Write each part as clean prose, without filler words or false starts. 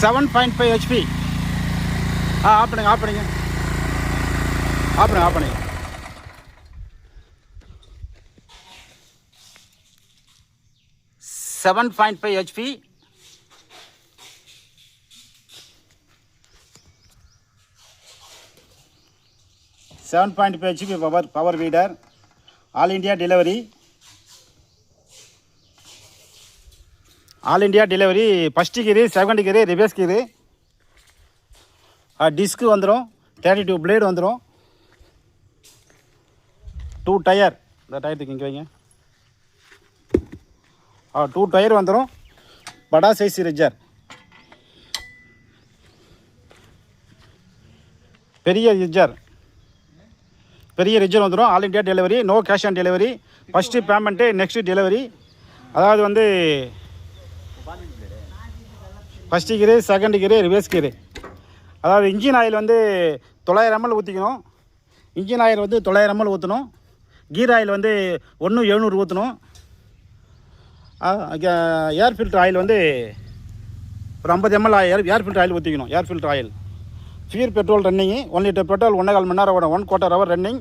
7.5 HP. Of பண்ணுங்க of பண்ணுங்க of பண்ணுங்க ஆஃப் பண்ணுங்க. 7.5 HP. HP power feeder. All India delivery. All India delivery. First gear, second gear, reverse gear. Disc வந்துரும், 32 blade வந்துரும். 2 tyre, இந்த tyre இங்கே வைங்க. 2 டயர் வந்துரும். படா சைஸ் ரிஜர், பெரிய ரிஜர் வந்துடும். All India delivery, no cash on delivery. First payment, next delivery. அதாவது வந்து first gear, second gear, reverse gear. அதாவது இன்ஜின் ஆயில் வந்து 900 ml ஊற்றிக்கணும். இன்ஜின் ஆயில் வந்து 900 ml ஊற்றணும். கீர் ஆயில் வந்து 1/700 ஊற்றணும். ஏர் ஃபில்டர் ஆயில் வந்து ஒரு 50 ml ஏர் ஃபில்டர் ஆயில் ஊற்றிக்கணும். Air filter oil. Fuel petrol running, 1 litre petrol 1.25 மணி நேரம் ஓடும். 1/4 hour running.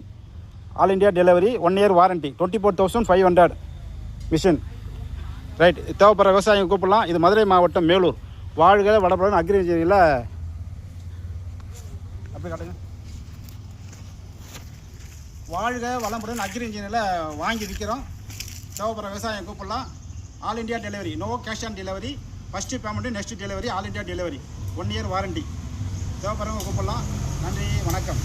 All India delivery, 1 year warranty. 24,500 machine. Right, தேவைப்படுற விவசாயம் கூப்பிடலாம். இது மதுரை மாவட்டம் மேலூர். வாழ்க வளமுடன் அக்ரி இன்ஜினியரில் அப்படி காட்டுங்க. வாழ்க வளமுடன் அக்ரி இன்ஜினியரில் வாங்கி விற்கிறோம். தேவைப்படுற விவசாயம் கூப்பிடலாம். All India delivery, no cash on delivery. First payment, next delivery. All India delivery, 1 year warranty. தேவைப்படுறவங்க கூப்பிடலாம். நன்றி, வணக்கம்.